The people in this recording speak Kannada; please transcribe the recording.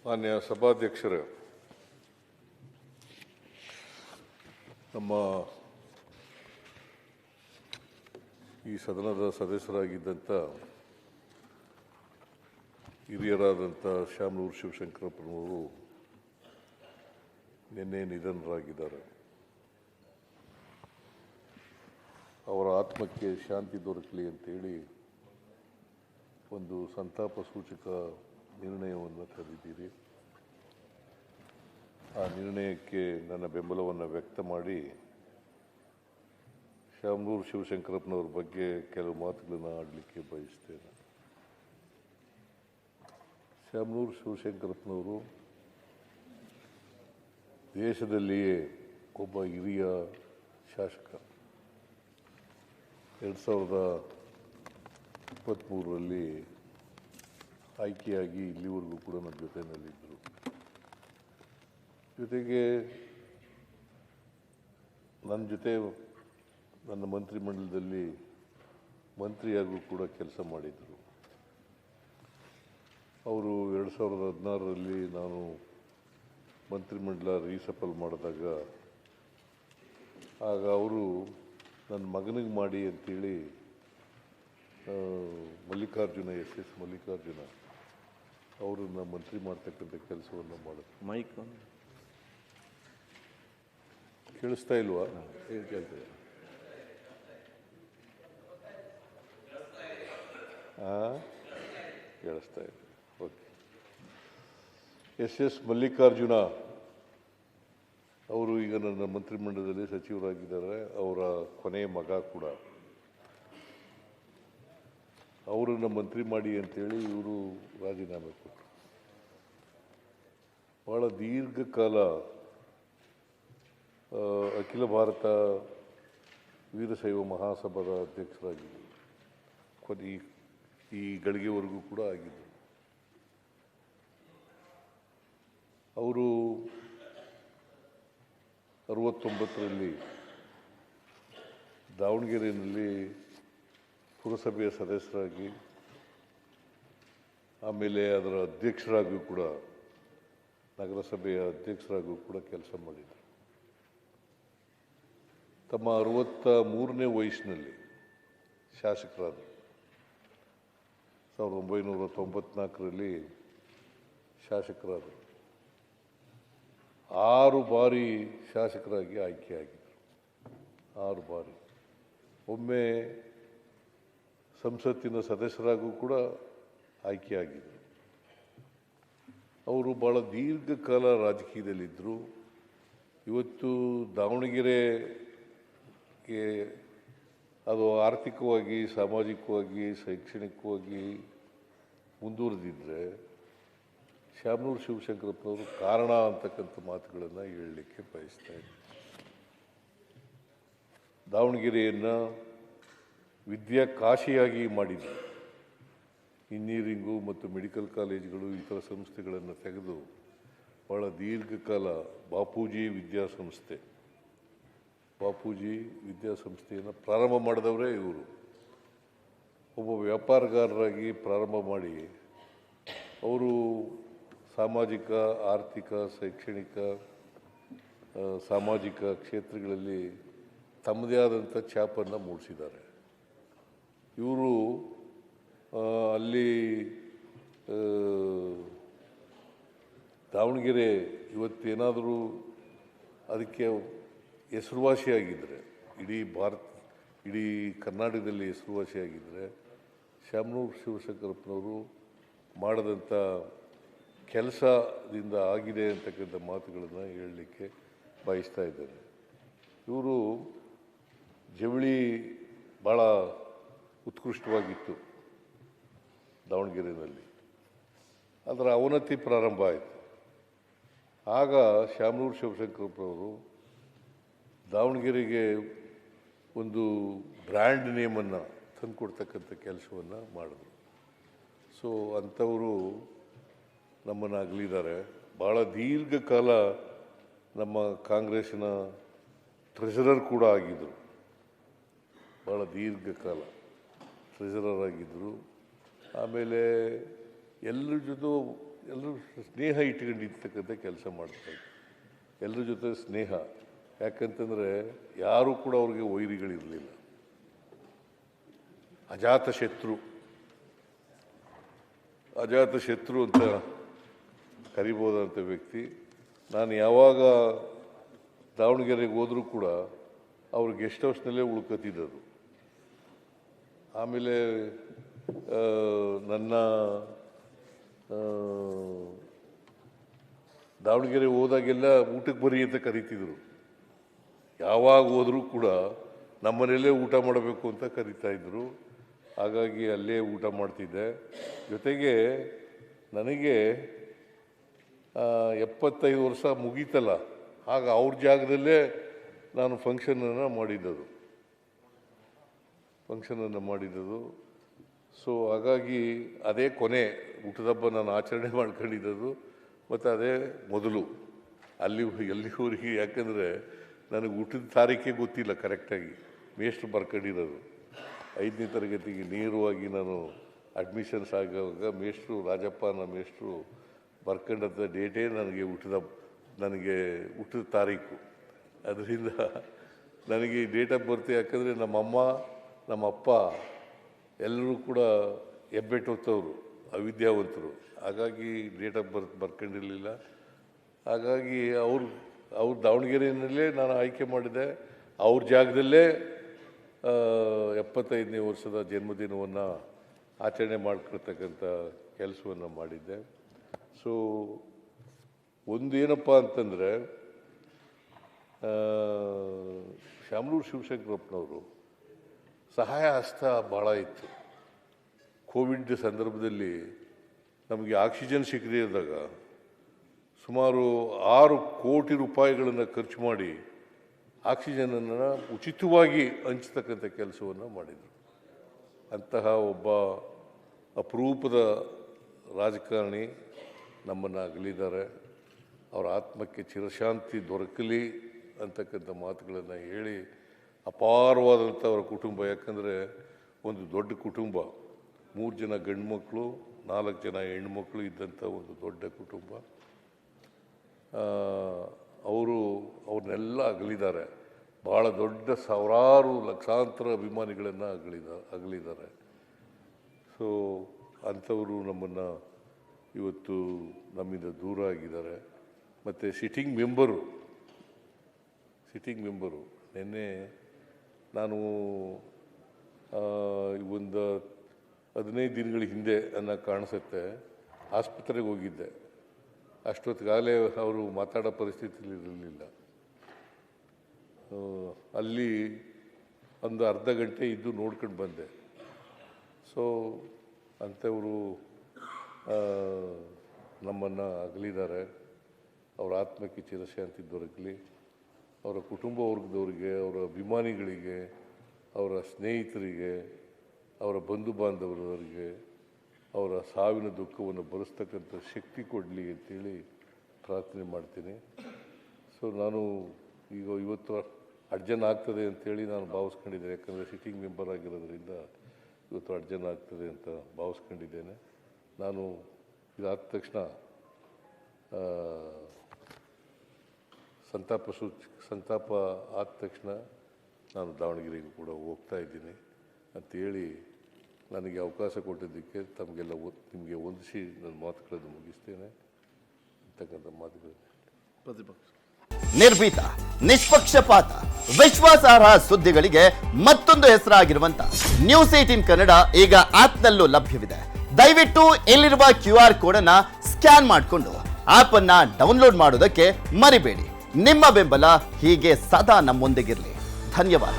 ಮಾನ್ಯ ಸಭಾಧ್ಯಕ್ಷರೇ, ನಮ್ಮ ಈ ಸದನದ ಸದಸ್ಯರಾಗಿದ್ದಂಥ ಹಿರಿಯರಾದಂಥ ಶಾಮನೂರು ಶಿವಶಂಕರಪ್ಪನವರು ನಿನ್ನೆ ನಿಧನರಾಗಿದ್ದಾರೆ. ಅವರ ಆತ್ಮಕ್ಕೆ ಶಾಂತಿ ದೊರಕಲಿ ಅಂತೇಳಿ ಒಂದು ಸಂತಾಪ ಸೂಚಕ ನಿರ್ಣಯವನ್ನು ತಂದಿದ್ದೀರಿ. ಆ ನಿರ್ಣಯಕ್ಕೆ ನನ್ನ ಬೆಂಬಲವನ್ನು ವ್ಯಕ್ತ ಮಾಡಿ ಶಾಮನೂರು ಶಿವಶಂಕರಪ್ಪನವ್ರ ಬಗ್ಗೆ ಕೆಲವು ಮಾತುಗಳನ್ನು ಆಡಲಿಕ್ಕೆ ಬಯಸ್ತೇನೆ. ಶಾಮನೂರು ಶಿವಶಂಕರಪ್ಪನವರು ದೇಶದಲ್ಲಿಯೇ ಒಬ್ಬ ಹಿರಿಯ ಶಾಸಕ. 2023ರಲ್ಲಿ ಆಯ್ಕೆಯಾಗಿ ಇಲ್ಲಿವರೆಗೂ ಕೂಡ ನನ್ನ ಜೊತೆಯಲ್ಲಿದ್ದರು. ಜೊತೆಗೆ ನನ್ನ ಜೊತೆ ನನ್ನ ಮಂತ್ರಿಮಂಡಲದಲ್ಲಿ ಮಂತ್ರಿಯಾಗೂ ಕೂಡ ಕೆಲಸ ಮಾಡಿದರು. ಅವರು 2016ರಲ್ಲಿ ನಾನು ಮಂತ್ರಿಮಂಡಲ ರೀಸಫಲ್ ಮಾಡಿದಾಗ ಆಗ ಅವರು ನನ್ನ ಮಗನಿಗೆ ಮಾಡಿ ಅಂತೇಳಿ ಮಲ್ಲಿಕಾರ್ಜುನ ಎಸ್ ಮಲ್ಲಿಕಾರ್ಜುನ ಅವರನ್ನು ಮಂತ್ರಿ ಮಾಡ್ತಕ್ಕಂಥ ಕೆಲಸವನ್ನು ಮಾಡಿದ್ರು. ಮೈಕ್ ಕೇಳಿಸ್ತಾ ಇಲ್ವಾ? ಕೇಳ್ತೇವೆ. ಕೇಳಿಸ್ತಾ ಇದೆ. ಓಕೆ. ಎಸ್ ಮಲ್ಲಿಕಾರ್ಜುನ ಅವರು ಈಗ ನನ್ನ ಮಂತ್ರಿಮಂಡಲದಲ್ಲಿ ಸಚಿವರಾಗಿದ್ದಾರೆ. ಅವರ ಕೊನೆಯ ಮಗ ಕೂಡ. ಅವರನ್ನು ಮಂತ್ರಿ ಮಾಡಿ ಅಂತೇಳಿ ಇವರು ರಾಜೀನಾಮೆ ಕೊಟ್ಟರು. ಭಾಳ ದೀರ್ಘಕಾಲ ಅಖಿಲ ಭಾರತ ವೀರಶೈವ ಮಹಾಸಭಾದ ಅಧ್ಯಕ್ಷರಾಗಿದ್ದರು. ಈ ಗಳಿಗೆವರೆಗೂ ಕೂಡ ಆಗಿದ್ದರು. ಅವರು 69ರಲ್ಲಿ ದಾವಣಗೆರೆಯಲ್ಲಿ ಪುರಸಭೆಯ ಸದಸ್ಯರಾಗಿ ಆಮೇಲೆ ಅದರ ಅಧ್ಯಕ್ಷರಾಗಿಯೂ ಕೂಡ ನಗರಸಭೆಯ ಅಧ್ಯಕ್ಷರಾಗಿಯೂ ಕೂಡ ಕೆಲಸ ಮಾಡಿದರು. ತಮ್ಮ 63ನೇ ವಯಸ್ಸಿನಲ್ಲಿ ಶಾಸಕರಾದರು. 1994ರಲ್ಲಿ ಶಾಸಕರಾದರು. 6 ಬಾರಿ ಶಾಸಕರಾಗಿ ಆಯ್ಕೆಯಾಗಿದ್ದರು. 6 ಬಾರಿ. ಒಮ್ಮೆ ಸಂಸತ್ತಿನ ಸದಸ್ಯರಾಗೂ ಕೂಡ ಆಯ್ಕೆಯಾಗಿದ್ದರು. ಅವರು ಭಾಳ ದೀರ್ಘಕಾಲ ರಾಜಕೀಯದಲ್ಲಿದ್ದರು. ಇವತ್ತು ದಾವಣಗೆರೆಗೆ ಅದು ಆರ್ಥಿಕವಾಗಿ, ಸಾಮಾಜಿಕವಾಗಿ, ಶೈಕ್ಷಣಿಕವಾಗಿ ಮುಂದುವರೆದಿದ್ದರೆ ಶಾಮನೂರು ಶಿವಶಂಕರಪ್ಪನವರು ಕಾರಣ ಅಂತಕ್ಕಂಥ ಮಾತುಗಳನ್ನು ಹೇಳಲಿಕ್ಕೆ ಬಯಸ್ತಾ ಇದ್ದಾರೆ. ದಾವಣಗೆರೆಯನ್ನು ವಿದ್ಯಾಕಾಶಿಯಾಗಿ ಮಾಡಿದರು. ಇಂಜಿನಿಯರಿಂಗು ಮತ್ತು ಮೆಡಿಕಲ್ ಕಾಲೇಜುಗಳು, ಇತರ ಸಂಸ್ಥೆಗಳನ್ನು ತೆಗೆದು ಭಾಳ ದೀರ್ಘಕಾಲ ಬಾಪೂಜಿ ವಿದ್ಯಾಸಂಸ್ಥೆಯನ್ನು ಪ್ರಾರಂಭ ಮಾಡಿದವರೇ ಇವರು. ಒಬ್ಬ ವ್ಯಾಪಾರಗಾರರಾಗಿ ಪ್ರಾರಂಭ ಮಾಡಿ ಅವರು ಸಾಮಾಜಿಕ, ಆರ್ಥಿಕ, ಶೈಕ್ಷಣಿಕ, ಸಾಮಾಜಿಕ ಕ್ಷೇತ್ರಗಳಲ್ಲಿ ತಮ್ಮದೇ ಆದಂಥ ಛಾಪನ್ನು ಮೂಡಿಸಿದ್ದಾರೆ. ಇವರು ಅಲ್ಲಿ ದಾವಣಗೆರೆ ಇವತ್ತೇನಾದರೂ ಅದಕ್ಕೆ ಹೆಸರುವಾಸಿಯಾಗಿದ್ದರೆ, ಇಡೀ ಕರ್ನಾಟಕದಲ್ಲಿ ಹೆಸರುವಾಸಿಯಾಗಿದ್ದರೆ ಶಾಮನೂರು ಶಿವಶಂಕರಪ್ಪನವರು ಮಾಡಿದಂಥ ಕೆಲಸದಿಂದ ಆಗಿದೆ ಅಂತಕ್ಕಂಥ ಮಾತುಗಳನ್ನು ಹೇಳಲಿಕ್ಕೆ ಬಯಸ್ತಾ ಇದ್ದಾರೆ. ಇವರು ಜವಳಿ ಭಾಳ ಉತ್ಕೃಷ್ಟವಾಗಿತ್ತು ದಾವಣಗೆರೆಯಲ್ಲಿ. ಅದರ ಅವನತಿ ಪ್ರಾರಂಭ ಆಯಿತು. ಆಗ ಶಾಮನೂರು ಶಿವಶಂಕರಪ್ಪನವರು ದಾವಣಗೆರೆಗೆ ಒಂದು ಬ್ರ್ಯಾಂಡ್ ನೇಮನ್ನು ತಂದುಕೊಡ್ತಕ್ಕಂಥ ಕೆಲಸವನ್ನು ಮಾಡಿದ್ರು. ಸೊ ಅಂಥವರು ನಮ್ಮನ್ನು ಅಗಲಿದ್ದಾರೆ. ಭಾಳ ದೀರ್ಘಕಾಲ ನಮ್ಮ ಕಾಂಗ್ರೆಸ್ಸಿನ ಟ್ರೆಷರರ್ ಕೂಡ ಆಗಿದ್ದರು. ಭಾಳ ದೀರ್ಘಕಾಲ ಟ್ರೆಷರರ್ ಆಗಿದ್ದರು. ಆಮೇಲೆ ಎಲ್ಲರ ಜೊತೆ ಎಲ್ಲರೂ ಸ್ನೇಹ ಇಟ್ಕೊಂಡಿರ್ತಕ್ಕಂಥ ಕೆಲಸ ಮಾಡ್ತಾರೆ, ಎಲ್ಲರ ಜೊತೆ ಸ್ನೇಹ. ಯಾಕಂತಂದರೆ ಯಾರೂ ಕೂಡ ಅವ್ರಿಗೆ ವೈರಿಗಳಿರಲಿಲ್ಲ. ಅಜಾತ ಶತ್ರು ಅಂತ ಕರಿಬೋದಂಥ ವ್ಯಕ್ತಿ. ನಾನು ಯಾವಾಗ ದಾವಣಗೆರೆಗೆ ಹೋದರೂ ಕೂಡ ಅವ್ರ ಗೆಸ್ಟ್ ಹೌಸ್ನಲ್ಲೇ ಉಳ್ಕೊತಿದ್ದದು. ಆಮೇಲೆ ನನ್ನ ದಾವಣಗೆರೆ ಹೋದಾಗೆಲ್ಲ ಊಟಕ್ಕೆ ಬರಿ ಅಂತ ಕರಿತಿದ್ರು. ಯಾವಾಗ ಹೋದರೂ ಕೂಡ ನಮ್ಮನೆಯಲ್ಲೇ ಊಟ ಮಾಡಬೇಕು ಅಂತ ಕರಿತಾ ಇದ್ರು. ಹಾಗಾಗಿ ಅಲ್ಲೇ ಊಟ ಮಾಡ್ತಿದ್ದೆ. ಜೊತೆಗೆ ನನಗೆ 75 ವರ್ಷ ಮುಗೀತಲ್ಲ, ಆಗ ಅವ್ರ ಜಾಗದಲ್ಲೇ ನಾನು ಫಂಕ್ಷನನ್ನು ಮಾಡಿದ್ದದು. ಸೊ ಹಾಗಾಗಿ ಅದೇ ಕೊನೆ ಊಟದಬ್ಬ ನಾನು ಆಚರಣೆ ಮಾಡ್ಕೊಂಡಿದ್ದದು, ಮತ್ತು ಅದೇ ಮೊದಲು ಎಲ್ಲಿವರೆಗೆ. ಯಾಕಂದರೆ ನನಗೆ ಊಟದ ತಾರೀಖೇ ಗೊತ್ತಿಲ್ಲ ಕರೆಕ್ಟಾಗಿ. ಮೇಷ್ಟ್ರು ಬರ್ಕೊಂಡಿರೋದು 5ನೇ ತರಗತಿಗೆ ನೇರವಾಗಿ ನಾನು ಅಡ್ಮಿಷನ್ಸ್ ಆಗುವಾಗ ಮೇಷ್ಟ್ರು ರಾಜಪ್ಪ ಮೇಷ್ಟ್ರು ಬರ್ಕೊಂಡಂಥ ಡೇಟೇ ನನಗೆ ಊಟದ ತಾರೀಕು. ಅದರಿಂದ ನನಗೆ ಡೇಟ್ ಆಫ್ ಬರ್ತ್, ಯಾಕಂದರೆ ನಮ್ಮಮ್ಮ ನಮ್ಮಪ್ಪ ಎಲ್ಲರೂ ಕೂಡ ಹೆಬ್ಬೆಟ್ಟೊತ್ತವರು, ಅವಿದ್ಯಾವಂತರು. ಹಾಗಾಗಿ ಡೇಟ್ ಆಫ್ ಬರ್ತ್ ಬರ್ಕೊಂಡಿರಲಿಲ್ಲ. ಹಾಗಾಗಿ ಅವ್ರು ದಾವಣಗೆರೆಯಲ್ಲೇ ನಾನು ಆಯ್ಕೆ ಮಾಡಿದೆ. ಅವ್ರ ಜಾಗದಲ್ಲೇ 75ನೇ ವರ್ಷದ ಜನ್ಮದಿನವನ್ನು ಆಚರಣೆ ಮಾಡ್ಕೊಳ್ತಕ್ಕಂಥ ಕೆಲಸವನ್ನು ಮಾಡಿದ್ದೆ. ಸೊ ಒಂದೇನಪ್ಪ ಅಂತಂದರೆ, ಶಾಮನೂರು ಶಿವಶಂಕರಪ್ಪನವರು ಸಹಾಯ ಹಸ್ತ ಭಾಳ ಇತ್ತು. ಕೋವಿಡ್ ಸಂದರ್ಭದಲ್ಲಿ ನಮಗೆ ಆಕ್ಸಿಜನ್ ಸಿಗದೇ ಇದ್ದಾಗ ಸುಮಾರು 6 ಕೋಟಿ ರೂಪಾಯಿಗಳನ್ನು ಖರ್ಚು ಮಾಡಿ ಆಕ್ಸಿಜನನ್ನು ಉಚಿತವಾಗಿ ಹಂಚತಕ್ಕಂಥ ಕೆಲಸವನ್ನು ಮಾಡಿದರು. ಅಂತಹ ಒಬ್ಬ ಅಪರೂಪದ ರಾಜಕಾರಣಿ ನಮ್ಮನ್ನು ಅಗಲಿದ್ದಾರೆ. ಅವರ ಆತ್ಮಕ್ಕೆ ಚಿರಶಾಂತಿ ದೊರಕಲಿ ಅಂತಕ್ಕಂಥ ಮಾತುಗಳನ್ನು ಹೇಳಿ, ಅಪಾರವಾದಂಥ ಅವರ ಕುಟುಂಬ, ಯಾಕಂದರೆ ಒಂದು ದೊಡ್ಡ ಕುಟುಂಬ, 3 ಜನ ಗಂಡು ಮಕ್ಕಳು 4 ಜನ ಹೆಣ್ಣುಮಕ್ಕಳು ಇದ್ದಂಥ ಒಂದು ದೊಡ್ಡ ಕುಟುಂಬ. ಅವ್ರನ್ನೆಲ್ಲ ಅಗಲಿದ್ದಾರೆ. ಭಾಳ ದೊಡ್ಡ ಸಾವಿರಾರು ಲಕ್ಷಾಂತರ ಅಭಿಮಾನಿಗಳನ್ನು ಅಗಲಿದ್ದಾರೆ. ಸೊ ಅಂಥವರು ನಮ್ಮನ್ನು ಇವತ್ತು ನಮ್ಮಿಂದ ದೂರ ಆಗಿದ್ದಾರೆ. ಮತ್ತು ಸಿಟ್ಟಿಂಗ್ ಮೆಂಬರು ನಿನ್ನೆ ನಾನು ಒಂದು 15 ದಿನಗಳ ಹಿಂದೆ ಅನ್ನೋ ಕಾಣಿಸುತ್ತೆ ಆಸ್ಪತ್ರೆಗೆ ಹೋಗಿದ್ದೆ. ಅಷ್ಟೊತ್ತಿಗಾಗಲೇ ಅವರು ಮಾತಾಡೋ ಪರಿಸ್ಥಿತಿಯಲ್ಲಿ ಇರಲಿಲ್ಲ. ಅಲ್ಲಿ ಒಂದು ಅರ್ಧ ಗಂಟೆ ಇದ್ದು ನೋಡ್ಕೊಂಡು ಬಂದೆ. ಸೊ ಅಂಥವರು ನಮ್ಮನ್ನು ಅಗಲಿದ್ದಾರೆ. ಅವರ ಆತ್ಮಕ್ಕೆ ಚಿರಶಾಂತಿ ದೊರಕಲಿ. ಅವರ ಕುಟುಂಬ ವರ್ಗದವರಿಗೆ, ಅವರ ಅಭಿಮಾನಿಗಳಿಗೆ, ಅವರ ಸ್ನೇಹಿತರಿಗೆ, ಅವರ ಬಂಧು ಬಾಂಧವರಿಗೆ ಅವರ ಸಾವಿನ ದುಃಖವನ್ನು ಭರಿಸ್ತಕ್ಕಂಥ ಶಕ್ತಿ ಕೊಡಲಿ ಅಂತೇಳಿ ಪ್ರಾರ್ಥನೆ ಮಾಡ್ತೀನಿ. ಸೊ ನಾನು ಇವತ್ತು ಅರ್ಜನ್ ಆಗ್ತದೆ ಅಂತೇಳಿ ನಾನು ಭಾವಿಸ್ಕೊಂಡಿದ್ದೇನೆ. ಯಾಕಂದರೆ ಸಿಟ್ಟಿಂಗ್ ಮೆಂಬರ್ ಆಗಿರೋದ್ರಿಂದ ಇವತ್ತು ಅರ್ಜನ್ ಆಗ್ತದೆ ಅಂತ ಭಾವಿಸ್ಕೊಂಡಿದ್ದೇನೆ. ನಾನು ಇದಾದ ತಕ್ಷಣ ಸಂತಾಪ ಆದ ತಕ್ಷಣ ನಾನು ದಾವಣಗೆರೆಗೂ ಕೂಡ ಹೋಗ್ತಾ ಇದ್ದೀನಿ ಅಂಥೇಳಿ ನನಗೆ ಅವಕಾಶ ಕೊಟ್ಟಿದ್ದಕ್ಕೆ ನಿಮಗೆ ಹೊಂದಿಸಿ ನನ್ನ ಮಾತುಗಳನ್ನು ಮುಗಿಸ್ತೇನೆ ಅಂತಕ್ಕಂಥ ಮಾತುಗಳನ್ನು. ನಿರ್ಭೀತ, ನಿಷ್ಪಕ್ಷಪಾತ, ವಿಶ್ವಾಸಾರ್ಹ ಸುದ್ದಿಗಳಿಗೆ ಮತ್ತೊಂದು ಹೆಸರಾಗಿರುವಂತ ನ್ಯೂಸ್ 18 ಕನ್ನಡ ಈಗ ಆಪ್ನಲ್ಲೂ ಲಭ್ಯವಿದೆ. ದಯವಿಟ್ಟು ಇಲ್ಲಿರುವ QR ಕೋಡ್ ಅನ್ನ ಸ್ಕ್ಯಾನ್ ಮಾಡಿಕೊಂಡು ಆಪ್ ಅನ್ನ ಡೌನ್ಲೋಡ್ ಮಾಡೋದಕ್ಕೆ ಮರಿಬೇಡಿ. ನಿಮ್ಮ ಬೆಂಬಲ ಹೀಗೆ ಸದಾ ನಮ್ಮೊಂದಿಗಿರಲಿ. ಧನ್ಯವಾದ.